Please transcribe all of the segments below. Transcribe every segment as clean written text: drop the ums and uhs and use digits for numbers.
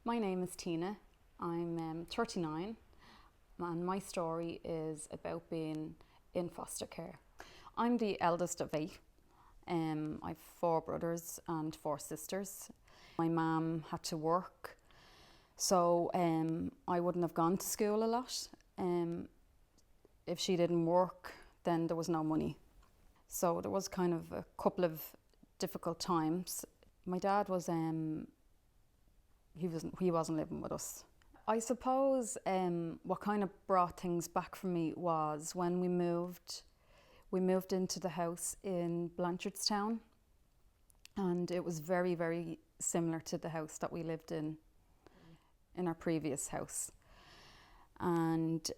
My name is Tina. I'm 39 and my story is about being in foster care. I'm the eldest of 8. I've 4 brothers and 4 sisters. My mum had to work, so I wouldn't have gone to school a lot. If she didn't work, then there was no money. So there was kind of a couple of difficult times. My dad was he wasn't living with us. I suppose what kind of brought things back for me was when we moved into the house in Blanchardstown, and it was very, very similar to the house that we lived in our previous house. And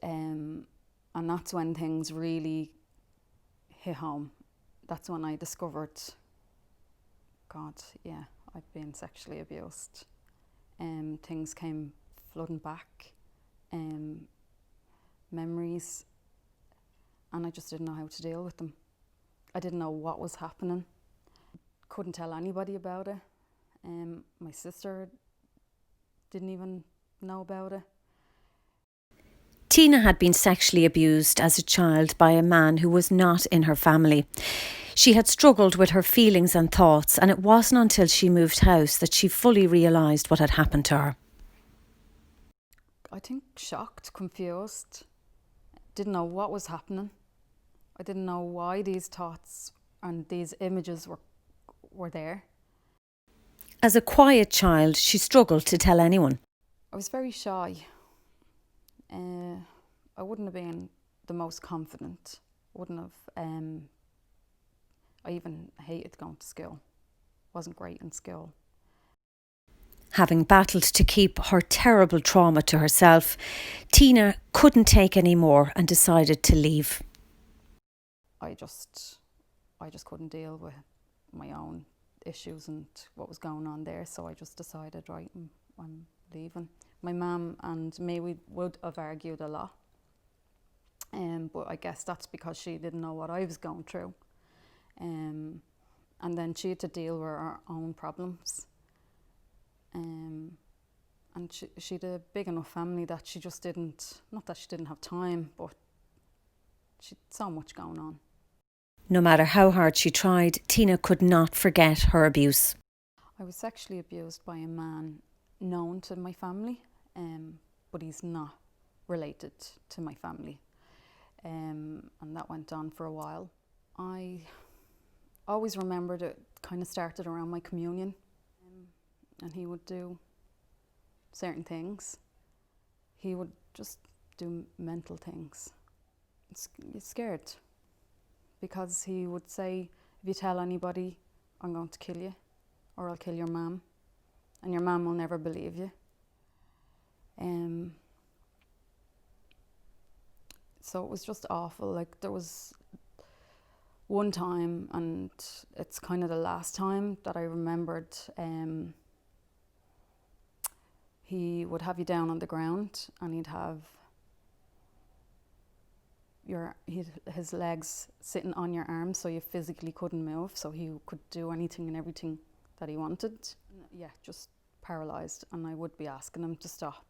that's when things really hit home. That's when I discovered, God, yeah, I've been sexually abused. Things came flooding back, memories, and I just didn't know how to deal with them. I didn't know what was happening. Couldn't tell anybody about it. My sister didn't even know about it. Tina had been sexually abused as a child by a man who was not in her family. She had struggled with her feelings and thoughts, and it wasn't until she moved house that she fully realised what had happened to her. I think shocked, confused, didn't know what was happening. I didn't know why these thoughts and these images were there. As a quiet child, she struggled to tell anyone. I was very shy. I wouldn't have been the most confident. I even hated going to school. Wasn't great in school. Having battled to keep her terrible trauma to herself, Tina couldn't take any more and decided to leave. I just couldn't deal with my own issues and what was going on there, so I just decided, right, I'm leaving. My mum and me, we would have argued a lot, but I guess that's because she didn't know what I was going through. And then she had to deal with her own problems. And she had a big enough family that she just didn't, not that she didn't have time, but she had so much going on. No matter how hard she tried, Tina could not forget her abuse. I was sexually abused by a man known to my family, but he's not related to my family. And that went on for a while. I always remembered it kind of started around my communion, and he would do certain things. He would just do mental things. You're scared, because he would say, if you tell anybody, I'm going to kill you, or I'll kill your mum, and your mum will never believe you. So it was just awful. Like, there was one time, and it's kind of the last time that I remembered, he would have you down on the ground, and he'd have his legs sitting on your arms, so you physically couldn't move, so he could do anything and everything that he wanted. Yeah, just paralysed, and I would be asking him to stop,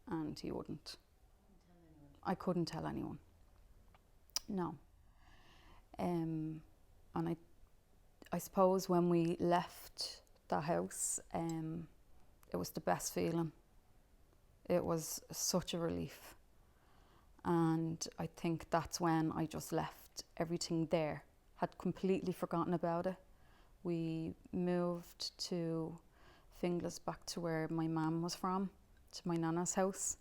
and he wouldn't. I couldn't tell anyone. No. And I suppose when we left the house, it was the best feeling. It was such a relief. And I think that's when I just left everything there. Had completely forgotten about it. We moved to Finglas, back to where my mum was from, to my nana's house.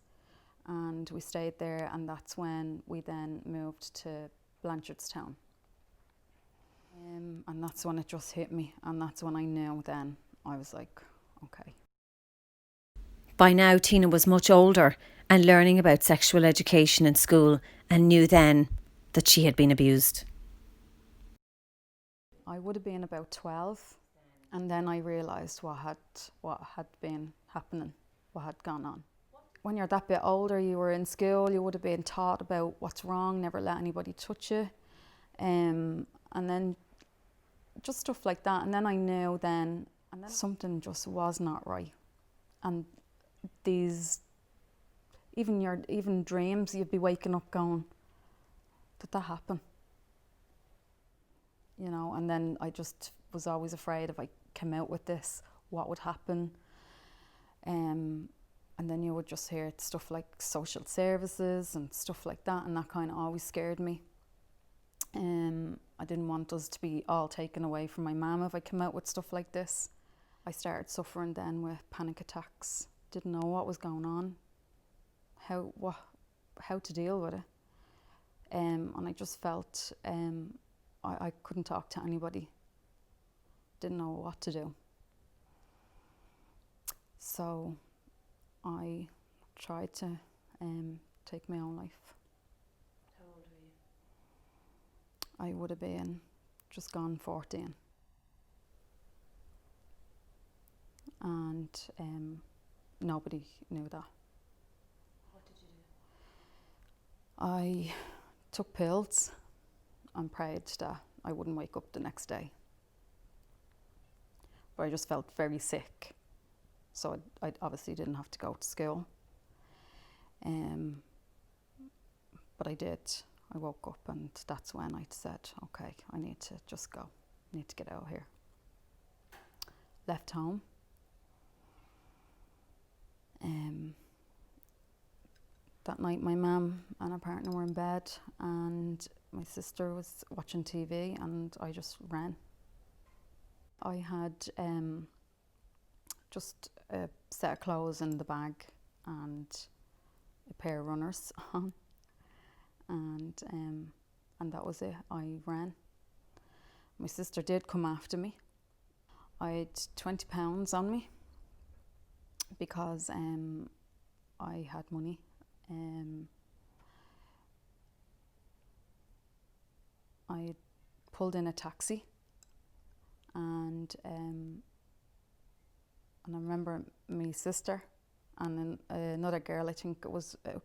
And we stayed there, and that's when we then moved to Blanchardstown. And that's when it just hit me, and that's when I knew then. I was like, okay. By now, Tina was much older and learning about sexual education in school, and knew then that she had been abused. I would have been about 12, and then I realised what had been happening, what had gone on. When you're that bit older, you were in school, you would have been taught about what's wrong, never let anybody touch you, and then just stuff like that. And then I knew then, and then something just was not right. And these, even dreams, you'd be waking up going, did that happen? You know, and then I just was always afraid if I came out with this, what would happen? And then you would just hear stuff like social services and stuff like that, and that kind of always scared me. I didn't want us to be all taken away from my mum if I came out with stuff like this. I started suffering then with panic attacks. Didn't know what was going on, how to deal with it. And I just felt I couldn't talk to anybody. Didn't know what to do. So I tried to take my own life. How old were you? I would have been just gone 14. And nobody knew that. What did you do? I took pills and prayed that I wouldn't wake up the next day. But I just felt very sick. So I obviously didn't have to go to school. But I did. I woke up and that's when I said, okay, I need to just go. I need to get out of here. Left home. That night my mum and her partner were in bed and my sister was watching TV and I just ran. I had just a set of clothes in the bag and a pair of runners on, and that was it. I ran. My sister did come after me. I had £20 on me because I had money. I pulled in a taxi and I remember my sister and another girl, I think it was a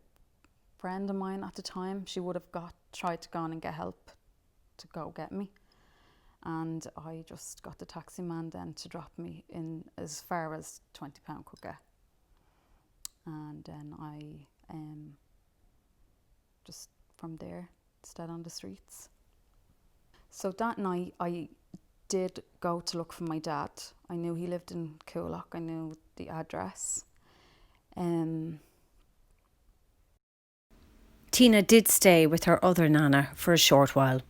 friend of mine at the time, she would have tried to go on and get help to go get me. And I just got the taxi man then to drop me in as far as £20 could get. And then I just from there stayed on the streets. So that night I did go to look for my dad. I knew he lived in Coolock, I knew the address. Tina did stay with her other nana for a short while.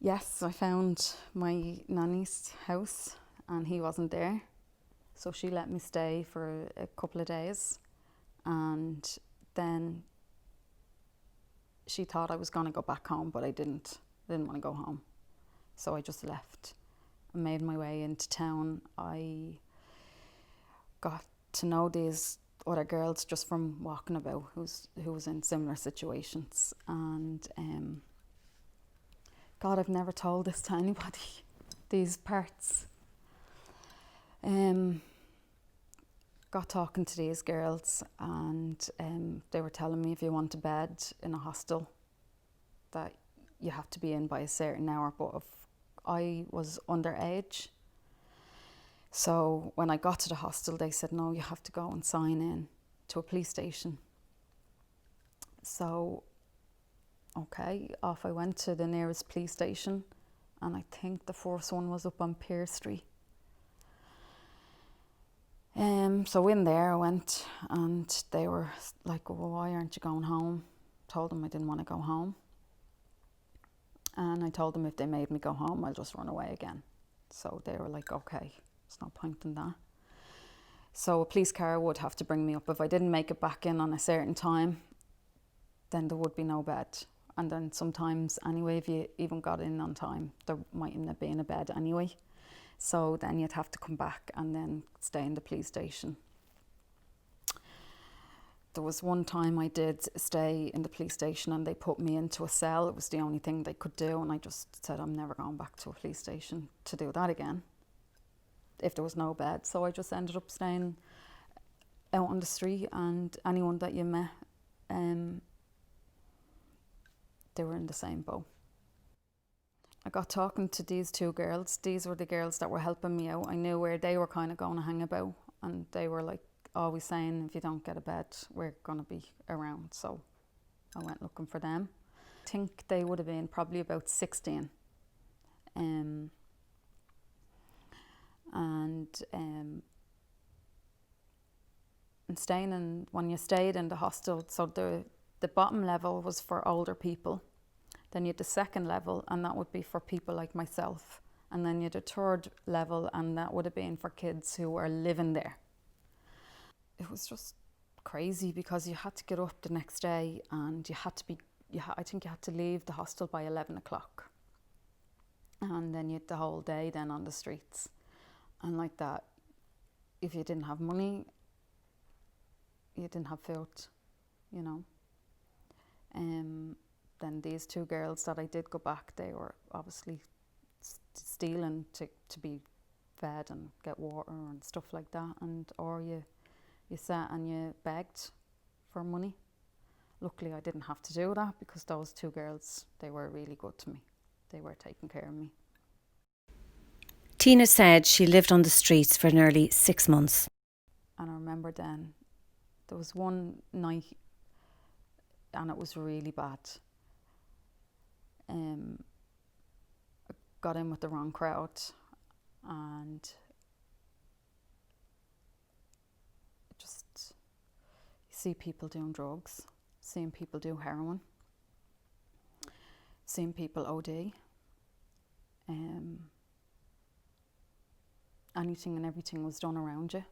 Yes, I found my nanny's house and he wasn't there. So she let me stay for a couple of days and then she thought I was going to go back home, but I didn't want to go home. So I just left and made my way into town. I got to know these other girls just from walking about who was in similar situations. And God, I've never told this to anybody, these parts. Got talking to these girls and they were telling me if you want a bed in a hostel that you have to be in by a certain hour, but if I was underage. So when I got to the hostel they said no, you have to go and sign in to a police station. So okay, off I went to the nearest police station and I think the first one was up on Pier Street. So in there I went and they were like, well, why aren't you going home? Told them I didn't want to go home. And I told them if they made me go home, I'll just run away again. So they were like, okay, there's no point in that. So a police car would have to bring me up. If I didn't make it back in on a certain time, then there would be no bed. And then sometimes anyway, if you even got in on time, there mightn't have been a bed anyway. So then you'd have to come back and then stay in the police station. There was one time I did stay in the police station and they put me into a cell. It was the only thing they could do, and I just said I'm never going back to a police station to do that again if there was no bed. So I just ended up staying out on the street, and anyone that you met, they were in the same boat. I got talking to these two girls. These were the girls that were helping me out. I knew where they were kind of going to hang about. and they were like always saying, if you don't get a bed, we're gonna be around. So I went looking for them. I think they would have been probably about 16. And when you stayed in the hostel, so the bottom level was for older people. Then you had the second level, and that would be for people like myself. And then you had a third level, and that would have been for kids who were living there. It was just crazy because you had to get up the next day, and I think you had to leave the hostel by 11 o'clock. And then you had the whole day then on the streets. And like that, if you didn't have money, you didn't have food, you know. Then these two girls that I did go back, they were obviously stealing to be fed and get water and stuff like that. Or you sat and you begged for money. Luckily I didn't have to do that because those two girls, they were really good to me. They were taking care of me. Tina said she lived on the streets for nearly 6 months. And I remember then, there was one night, and it was really bad. I got in with the wrong crowd, and just you see people doing drugs, seeing people do heroin, seeing people OD. Anything and everything was done around you.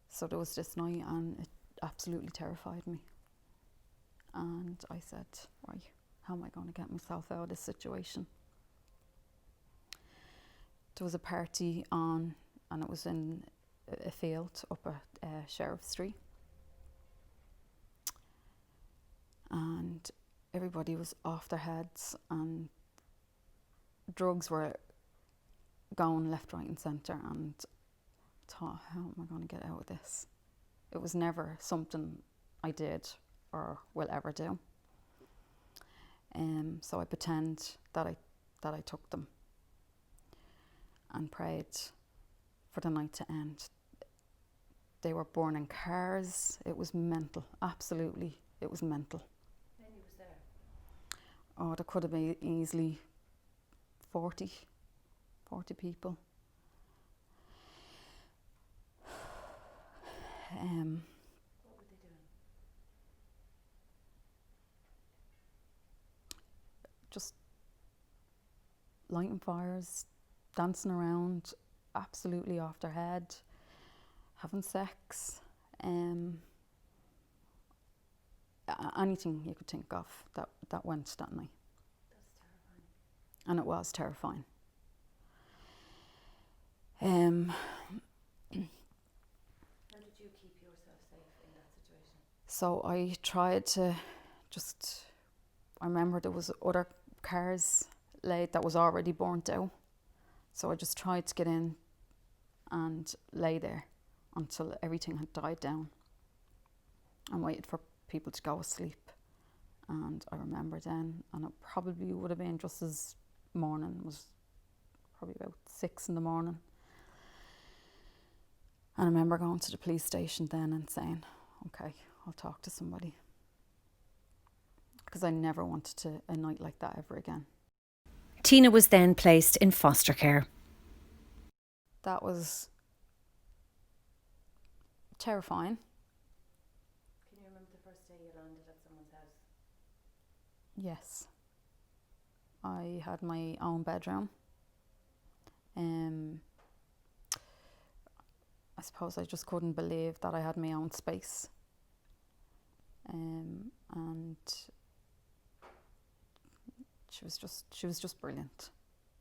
So there was this night, and it absolutely terrified me. And I said, right, how am I going to get myself out of this situation? There was a party on, and it was in a field up at Sheriff Street. And everybody was off their heads, and drugs were going left, right and centre, and I thought, how am I going to get out of this? It was never something I did or will ever do. So I pretend that I took them and prayed for the night to end. They were burning cars. It was mental, absolutely, it was mental. How many was there? Oh, there could have been easily 40 people. What were they doing? Just lighting fires, dancing around, absolutely off their head, having sex, anything you could think of that went that night. That's terrifying. And it was terrifying. How did you keep yourself safe in that situation? So I tried to I remember there was other cars laid that was already burnt out. So I just tried to get in and lay there until everything had died down and waited for people to go asleep. And I remember then, and it probably would have been just as morning, it was probably about 6 in the morning. And I remember going to the police station then and saying, okay, I'll talk to somebody. Because I never wanted a night like that ever again. Tina was then placed in foster care. That was terrifying. Can you remember the first day you landed at someone's house? Yes. I had my own bedroom. I suppose I just couldn't believe that I had my own space. And she was just brilliant.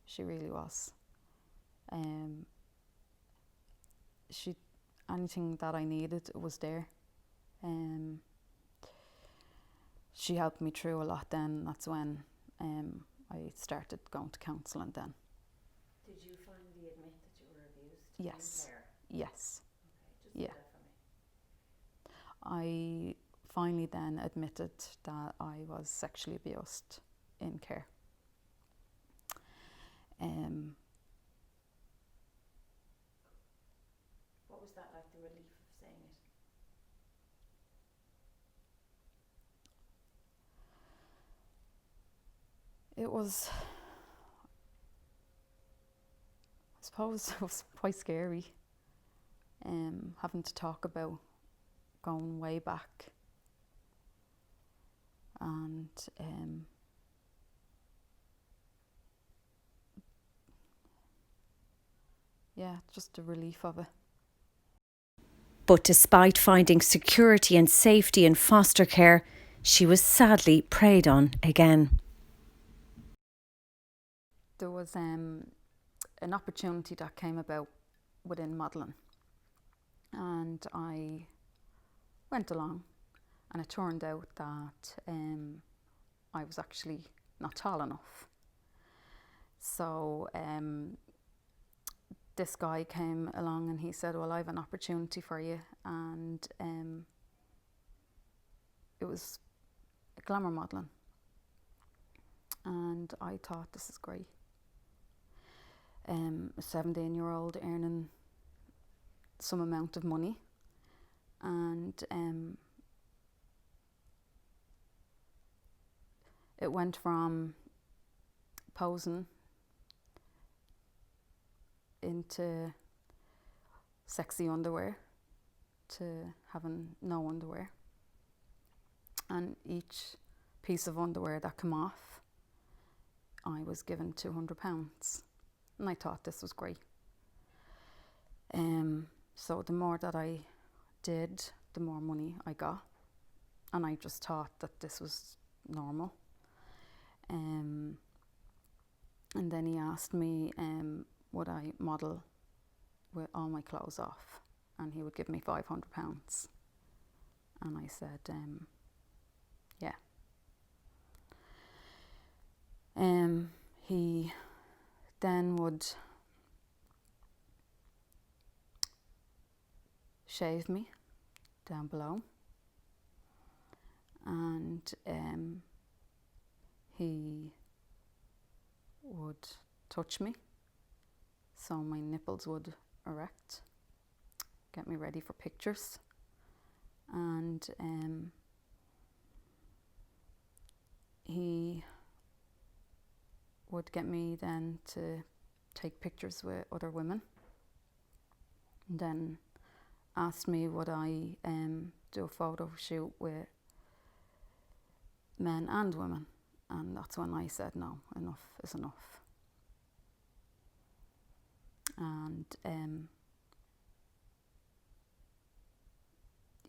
She really was. Anything that I needed, it was there. She helped me through a lot then. That's when I started going to counselling then. Did you finally admit that you were abused? Yes. In care? Yes. Okay, just Yeah. do that for me. I finally then admitted that I was sexually abused in care. the relief of saying it? It was, I suppose, it was quite scary, having to talk about going way back, and yeah, just the relief of it. But despite finding security and safety in foster care, she was sadly preyed on again. There was an opportunity that came about within modelling, and I went along, and it turned out that I was actually not tall enough. So this guy came along and he said, well, I have an opportunity for you, and it was glamour modelling, and I thought, this is great. A 17-year-old earning some amount of money, and it went from posing into sexy underwear to having no underwear, and each piece of underwear that came off, I was given £200, and I thought this was great. So the more that I did, the more money I got, and I just thought that this was normal. And then he asked me would I model with all my clothes off, and he would give me £500, and I said yeah. He then would shave me down below, and he would touch me, so my nipples would erect, get me ready for pictures, and he would get me then to take pictures with other women, and then asked me would I do a photo shoot with men and women, and that's when I said no, enough is enough. And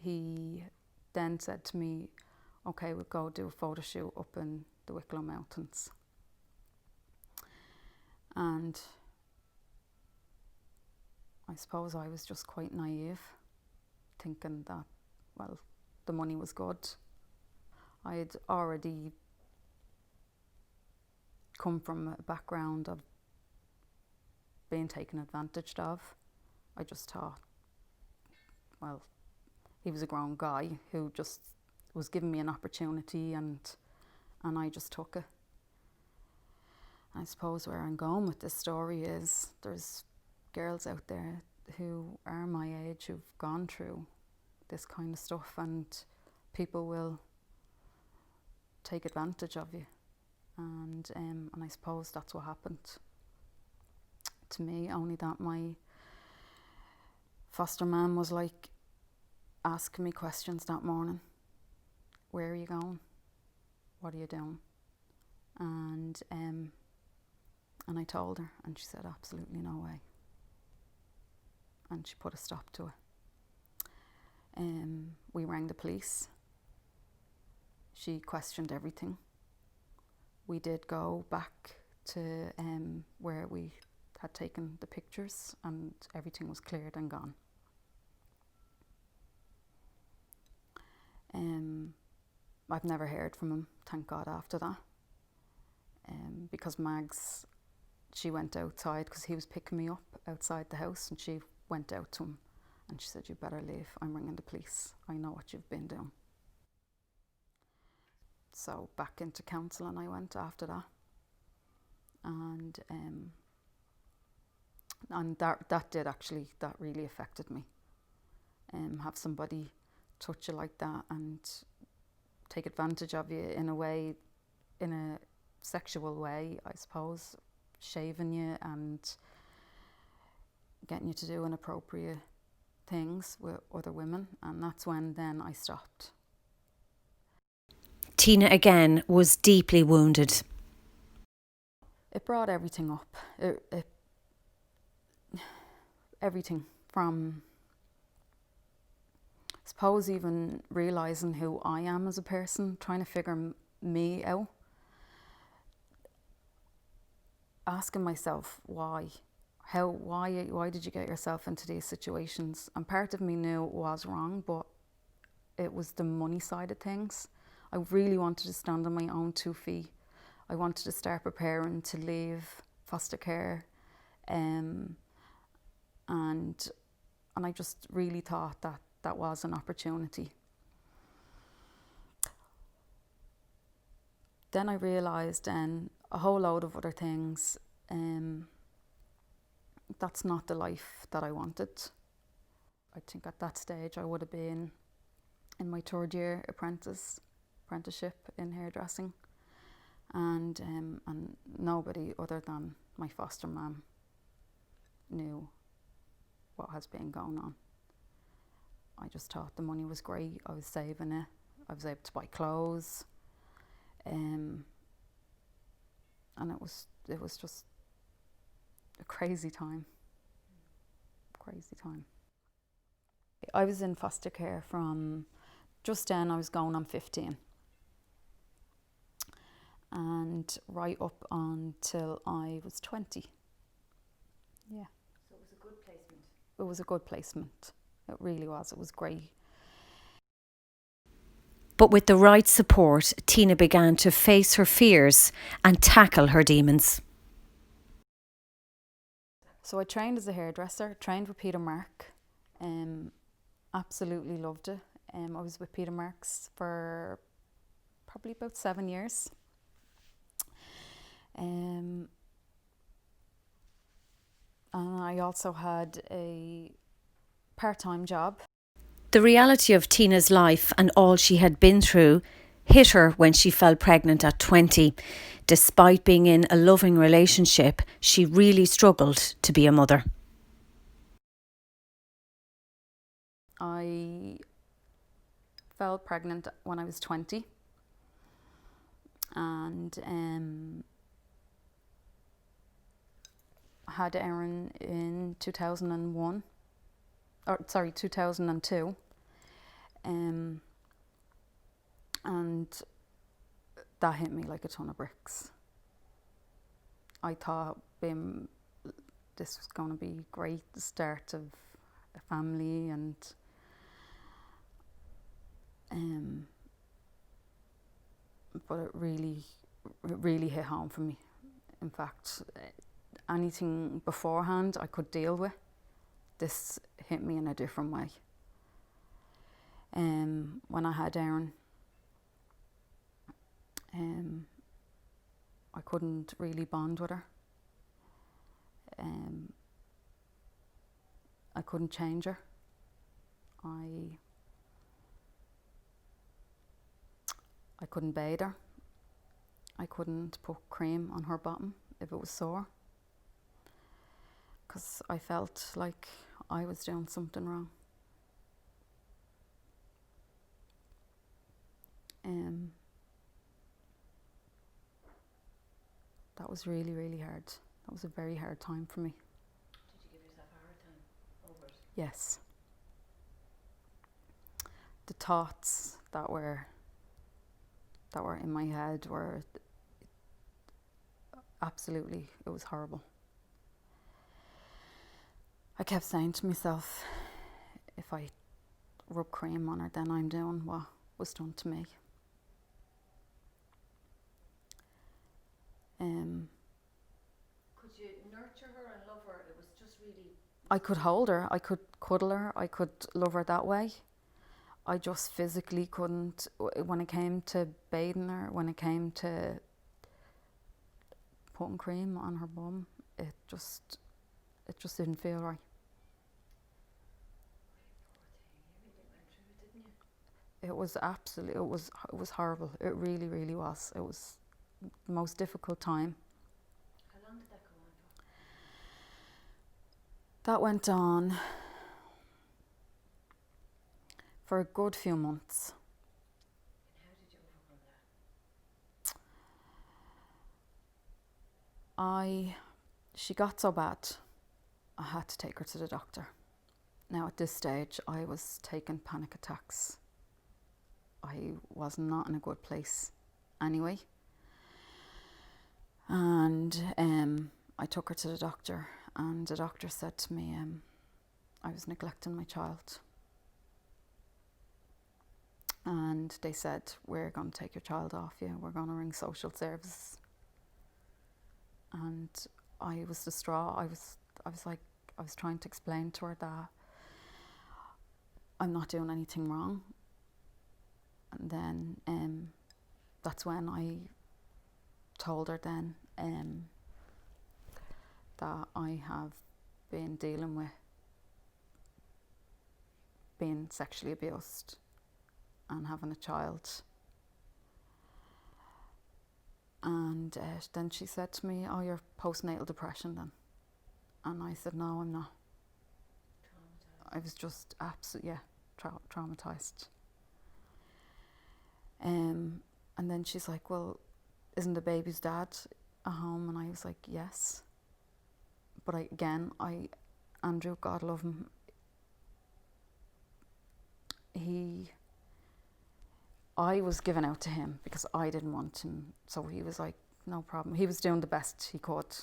he then said to me, okay, we'll go do a photo shoot up in the Wicklow Mountains. And I suppose I was just quite naive, thinking that, well, the money was good. I had already come from a background of being taken advantage of. I just thought, well, he was a grown guy who just was giving me an opportunity, and I just took it. I suppose where I'm going with this story is there's girls out there who are my age who've gone through this kind of stuff, and people will take advantage of you, and I suppose that's what happened to me, only that my foster mum was like asking me questions that morning. Where are you going? What are you doing? And I told her, and she said absolutely no way, and she put a stop to it. We rang the police. She questioned everything. We did go back to where we had taken the pictures, and everything was cleared and gone. I've never heard from him, thank God, after that. Because Mags, she went outside because he was picking me up outside the house, and she went out to him and she said, you better leave, I'm ringing the police, I know what you've been doing. So back into counselling I went after that, and that really affected me, have somebody touch you like that and take advantage of you in a way, in a sexual way, I suppose, shaving you and getting you to do inappropriate things with other women. And that's when then I stopped. Tina again was deeply wounded. It brought everything up. Everything from, I suppose, even realising who I am as a person, trying to figure me out. Asking myself why did you get yourself into these situations? And part of me knew it was wrong, but it was the money side of things. I really wanted to stand on my own 2 feet. I wanted to start preparing to leave foster care, and I just really thought that that was an opportunity. Then I realised a whole load of other things. That's not the life that I wanted. I think at that stage I would have been in my 3rd year apprenticeship in hairdressing, and nobody other than my foster mum knew what has been going on. I just thought the money was great. I was saving it. I was able to buy clothes, and it was just a crazy time. I was in foster care from just then. I was going on 15, and right up until I was 20. Yeah. So it was a good placement. It was a good placement. It really was. It was great. But with the right support, Tina began to face her fears and tackle her demons. So I trained as a hairdresser, trained with Peter Mark, absolutely loved it. I was with Peter Marks for probably about 7 years. And I also had a part-time job. The reality of Tina's life and all she had been through hit her when she fell pregnant at 20. Despite being in a loving relationship, she really struggled to be a mother. I fell pregnant when I was 20, and had Erin in 2002. And that hit me like a ton of bricks. I thought this was going to be great, the start of a family, and but it really hit home for me. In fact, anything beforehand I could deal with. This hit me in a different way. When I had Erin, I couldn't really bond with her. I couldn't change her. I couldn't bathe her. I couldn't put cream on her bottom if it was sore, because I felt like I was doing something wrong. That was really, really hard. That was a very hard time for me. Did you give yourself a hard time over it? Yes. The thoughts that were in my head were absolutely, it was horrible. I kept saying to myself, if I rub cream on her, then I'm doing what was done to me. Could you nurture her and love her? It was just really... I could hold her, I could cuddle her, I could love her that way. I just physically couldn't, when it came to bathing her, when it came to putting cream on her bum, it just didn't feel right. It was absolutely, it was horrible. It really, really was. It was the most difficult time. How long did that go on for? That went on for a good few months. And how did you overcome that? She got so bad, I had to take her to the doctor. Now at this stage, I was taking panic attacks. I was not in a good place anyway. And I took her to the doctor, and the doctor said to me, I was neglecting my child. And they said, we're going to take your child off you, we're going to ring social services. And I was distraught. I was trying to explain to her that I'm not doing anything wrong. And then that's when I told her then that I have been dealing with being sexually abused and having a child. And then she said to me, oh, you're postnatal depression then. And I said, no, I'm not. I was just absolutely, traumatised. And then she's like, well, isn't the baby's dad at home? And I was like, yes. But Andrew, God love him, I was given out to him because I didn't want him. So he was like, no problem. He was doing the best he could.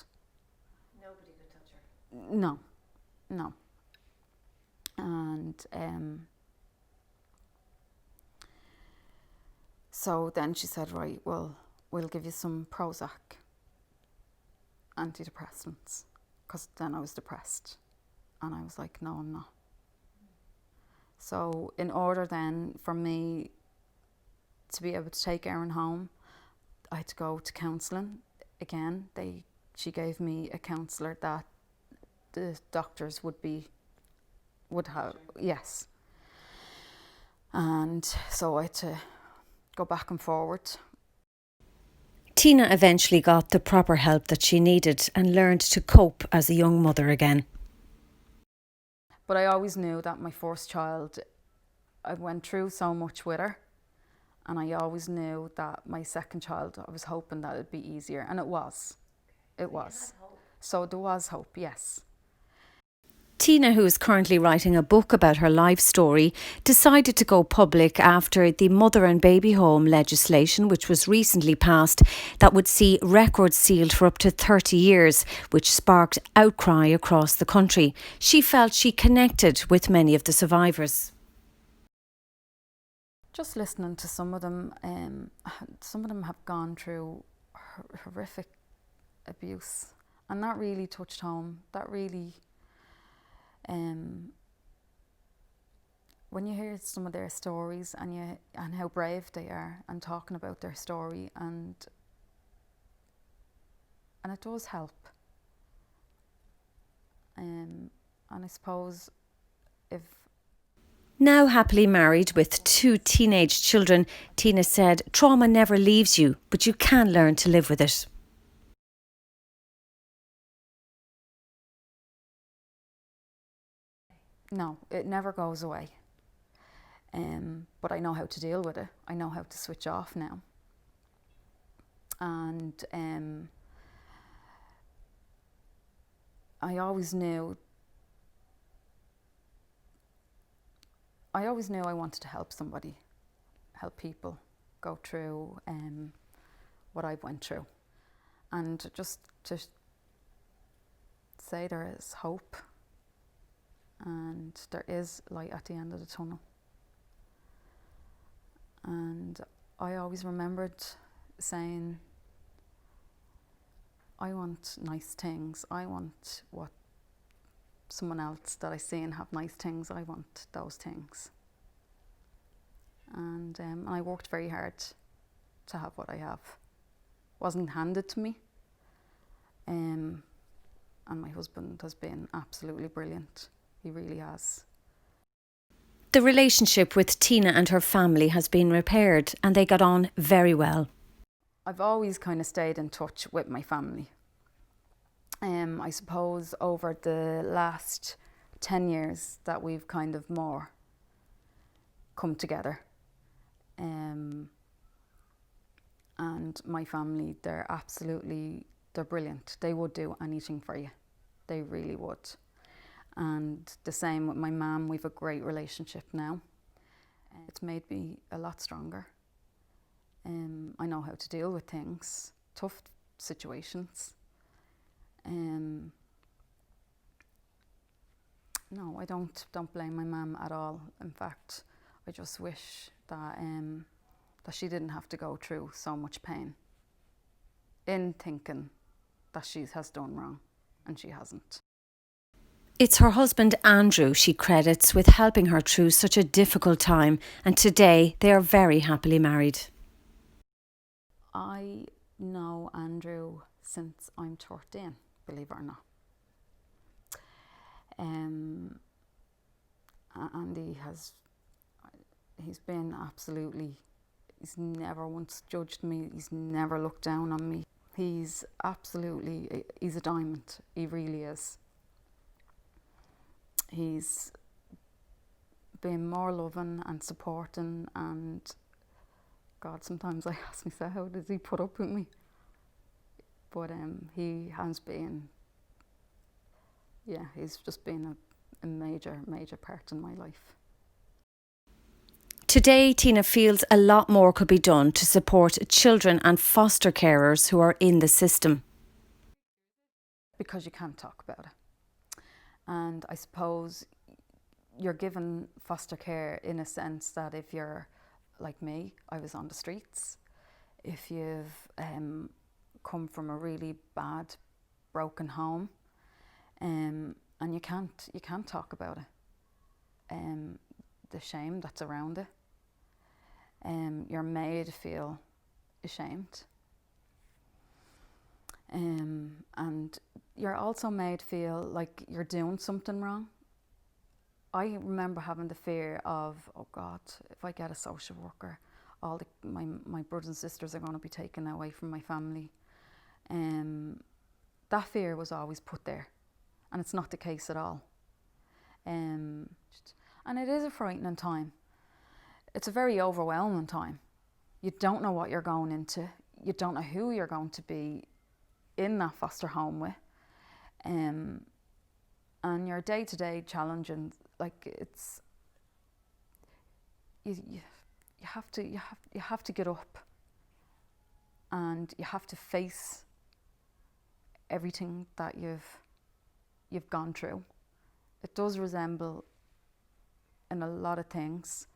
Nobody could touch her? No. And so then she said, right, well, we'll give you some Prozac, antidepressants, because then I was depressed. And I was like, no, I'm not. So in order then for me to be able to take Erin home, I had to go to counselling again. She gave me a counsellor that the doctors would have, yes. And so I had to go back and forward. Tina eventually got the proper help that she needed and learned to cope as a young mother again. But I always knew that my first child, I went through so much with her, and I always knew that my second child, I was hoping that it'd be easier, and it was. It was. So there was hope, yes. Tina, who is currently writing a book about her life story, decided to go public after the mother and baby home legislation, which was recently passed, that would see records sealed for up to 30 years, which sparked outcry across the country. She felt she connected with many of the survivors. Just listening to some of them have gone through horrific abuse, and that really touched home. That really, when you hear some of their stories and how brave they are and talking about their story, and it does help. And I suppose if Now happily married with 2 teenage children, Tina said, trauma never leaves you, but you can learn to live with it. no, it never goes away. But I know how to deal with it. I know how to switch off now. And I always knew I wanted to help somebody, help people go through what I went through. And just to say there is hope and there is light at the end of the tunnel. And I always remembered saying, I want nice things. I want what someone else that I see and have nice things, I want those things. And I worked very hard to have what I have. Wasn't handed to me. And my husband has been absolutely brilliant. He really has. The relationship with Tina and her family has been repaired and they got on very well. I've always kind of stayed in touch with my family. I suppose over the last 10 years that we've kind of more come together. And my family, they're brilliant. They would do anything for you. They really would. And the same with my mum, we've a great relationship now. It's made me a lot stronger. I know how to deal with things, tough situations. No, I don't blame my mum at all. In fact, I just wish that that she didn't have to go through so much pain in thinking that she has done wrong, and she hasn't. It's her husband Andrew she credits with helping her through such a difficult time, and today they are very happily married. I know Andrew since I'm 13, believe it or not. And he's been absolutely, he's never once judged me, he's never looked down on me. He's a diamond, he really is. He's been more loving and supporting, and God, sometimes I ask myself, how does he put up with me? But he has been, he's just been a major, major part in my life. Today, Tina feels a lot more could be done to support children and foster carers who are in the system. Because you can't talk about it. And I suppose you're given foster care in a sense that if you're like me, I was on the streets. If you've come from a really bad, broken home, and you can't talk about it. The shame that's around it. You're made to feel ashamed. And you're also made to feel like you're doing something wrong. I remember having the fear of, oh God, if I get a social worker, my brothers and sisters are going to be taken away from my family. That fear was always put there, and it's not the case at all. And it is a frightening time. It's a very overwhelming time. You don't know what you're going into. You don't know who you're going to be in that foster home with. And your day-to-day challenging, like it's, you have to get up, and you have to face everything that you've gone through. It does resemble in a lot of things.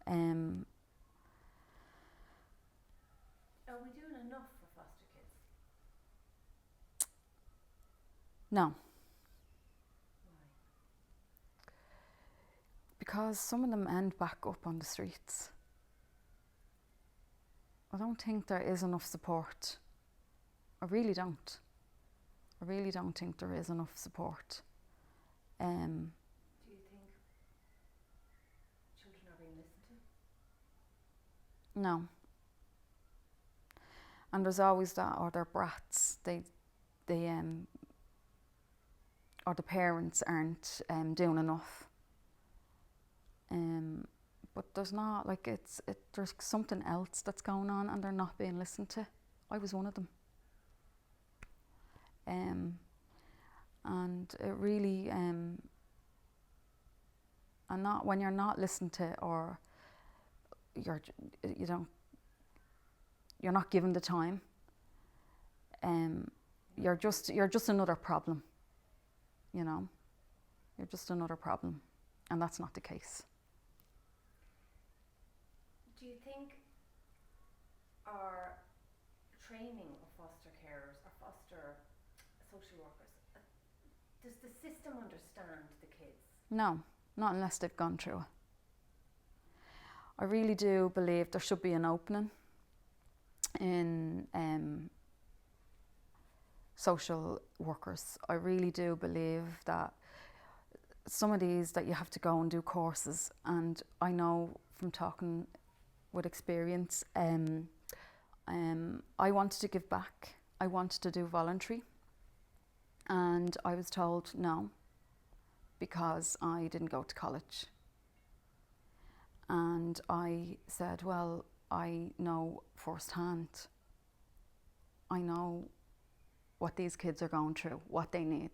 Are we doing enough for foster kids? No. Why? Because some of them end back up on the streets. I don't think there is enough support. I really don't. I really don't think there is enough support. Do you think children are being listened to? No. And there's always that, or they're brats. Or the parents aren't doing enough. But there's not, like there's something else that's going on, and they're not being listened to. I was one of them. And it really, and not when you're not listened to, or you're not given the time. You're just another problem. You know, you're just another problem, and that's not the case. Do you think our training of foster carers or foster social workers, does the system understand the kids? No, not unless they've gone through it. I really do believe there should be an opening in social workers. I really do believe that some of these that you have to go and do courses, and I know from talking with experience, I wanted to give back. I wanted to do voluntary, and I was told no, because I didn't go to college. And I said, well, I know firsthand. I know what these kids are going through, what they need.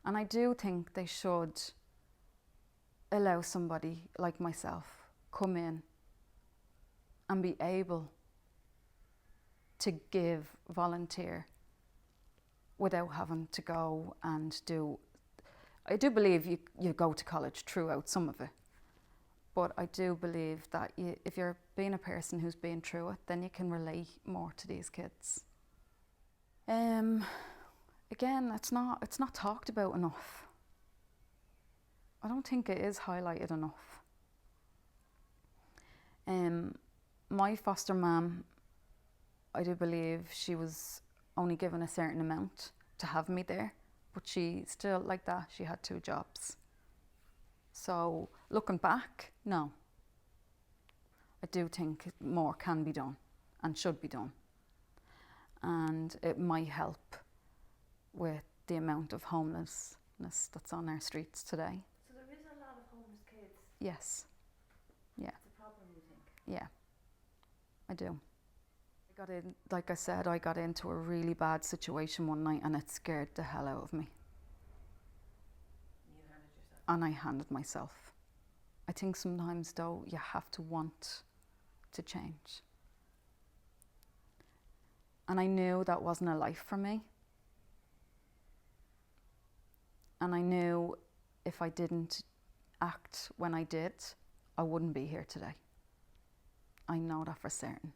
And I do think they should allow somebody like myself come in and be able to give, volunteer, without having to go and do. I do believe you go to college throughout some of it, but I do believe that if you're being a person who's been through it, then you can relate more to these kids. Again, it's not talked about enough. I don't think it is highlighted enough. My foster mum, I do believe she was only given a certain amount to have me there, but she still, like that, she had 2 jobs. So looking back, no. I do think more can be done and should be done. And it might help with the amount of homelessness that's on our streets today. So there is a lot of homeless kids? Yes. Yeah. It's a problem, you think? Yeah, I do. Like I said, I got into a really bad situation one night and it scared the hell out of me. You handed yourself? And I handed myself. I think sometimes though you have to want to change. And I knew that wasn't a life for me. And I knew if I didn't act when I did, I wouldn't be here today. I know that for certain.